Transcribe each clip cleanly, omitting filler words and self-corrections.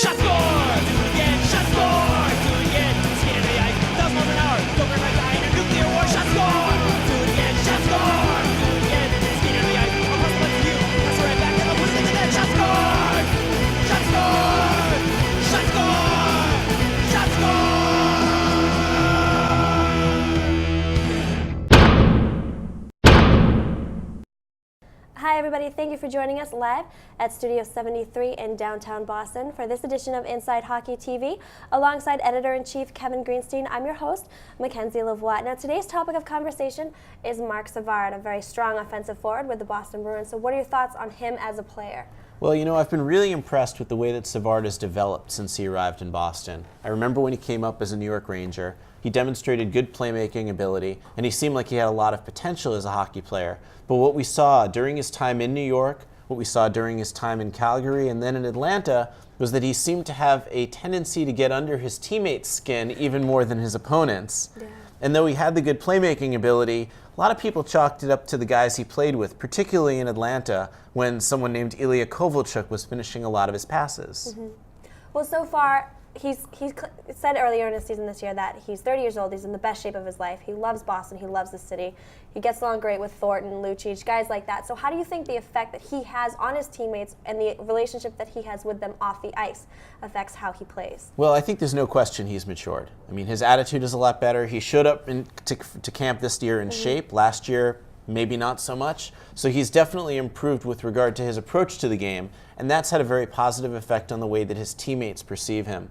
Shot scored! Do it again! Shot scored! Do it again! Skate into the ice! 1,000 miles an hour! Go for right die in a nuclear war! Shot scored! Do it again! Shot scored! Do it again! Skate into the ice! Across the left view! Pass it right back and they'll put it in the net! Shot scored! Shot scored! Shot scored! Shot scored! Hi everybody, thank you for joining us live at Studio 73 in downtown Boston for this edition of Inside Hockey TV. Alongside Editor-in-Chief Kevin Greenstein, I'm your host, McKenzie Lavoie. Now today's topic of conversation is Marc Savard, a very strong offensive forward with the Boston Bruins. So what are your thoughts on him as a player? Well, you know, I've been really impressed with the way that Savard has developed since he arrived in Boston. I remember when he came up as a New York Ranger, he demonstrated good playmaking ability, and he seemed like he had a lot of potential as a hockey player. But what we saw during his time in New York, what we saw during his time in Calgary, and then in Atlanta, was that he seemed to have a tendency to get under his teammates' skin even more than his opponents. Yeah. And though he had the good playmaking ability, a lot of people chalked it up to the guys he played with, particularly in Atlanta, when someone named Ilya Kovalchuk was finishing a lot of his passes. Mm-hmm. Well, so far, he's said earlier in the season this year that he's 30 years old, he's in the best shape of his life, he loves Boston, he loves the city, he gets along great with Thornton, Lucic, guys like that. So how do you think the effect that he has on his teammates and the relationship that he has with them off the ice affects how he plays? Well, I think there's no question he's matured. I mean, his attitude is a lot better. He showed up to camp this year in shape. Last year, maybe not so much. So he's definitely improved with regard to his approach to the game, and that's had a very positive effect on the way that his teammates perceive him.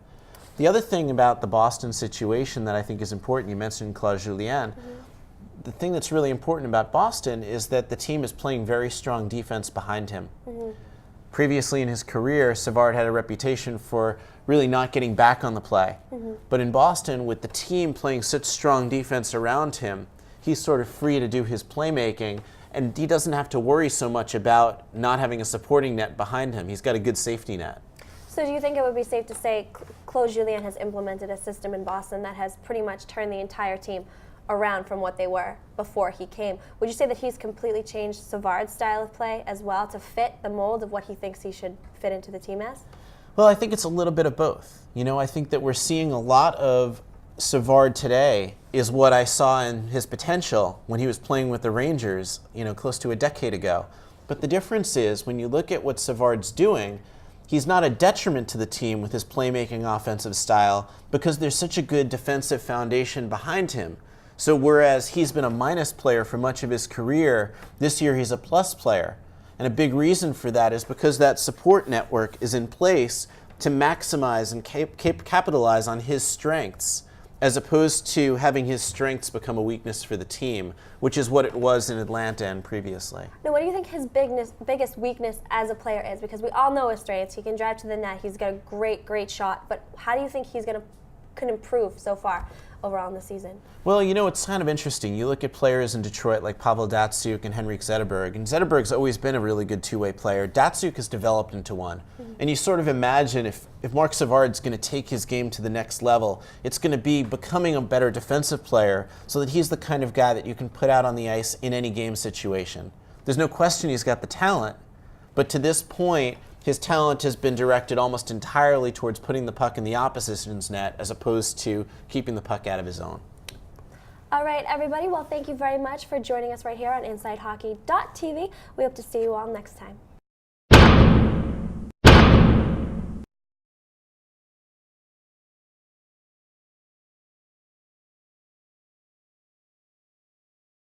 The other thing about the Boston situation that I think is important, you mentioned Claude Julien. The thing that's really important about Boston is that the team is playing very strong defense behind him. Previously in his career, Savard had a reputation for really not getting back on the play. But in Boston, with the team playing such strong defense around him, he's sort of free to do his playmaking, and he doesn't have to worry so much about not having a supporting net behind him. He's got a good safety net. So do you think it would be safe to say Claude Julien has implemented a system in Boston that has pretty much turned the entire team around from what they were before he came? Would you say that he's completely changed Savard's style of play as well to fit the mold of what he thinks he should fit into the team as? Well, I think it's a little bit of both. You know, I think that we're seeing a lot of Savard today is what I saw in his potential when he was playing with the Rangers, you know, close to a decade ago. But the difference is when you look at what Savard's doing, he's not a detriment to the team with his playmaking offensive style because there's such a good defensive foundation behind him. So whereas he's been a minus player for much of his career, this year he's a plus player. And a big reason for that is because that support network is in place to maximize and capitalize on his strengths, as opposed to having his strengths become a weakness for the team, which is what it was in Atlanta and previously. Now, what do you think his biggest weakness as a player is? Because we all know his strengths. He can drive to the net. He's got a great shot. But how do you think he's can improve so far overall in the season? Well, you know, it's kind of interesting. You look at players in Detroit like Pavel Datsyuk and Henrik Zetterberg, and Zetterberg's always been a really good two-way player. Datsyuk has developed into one. And you sort of imagine if Marc Savard's going to take his game to the next level, it's going to be becoming a better defensive player so that he's the kind of guy that you can put out on the ice in any game situation. There's no question he's got the talent, but to this point, his talent has been directed almost entirely towards putting the puck in the opposition's net as opposed to keeping the puck out of his own. All right, everybody. Well, thank you very much for joining us right here on InsideHockey.tv. We hope to see you all next time.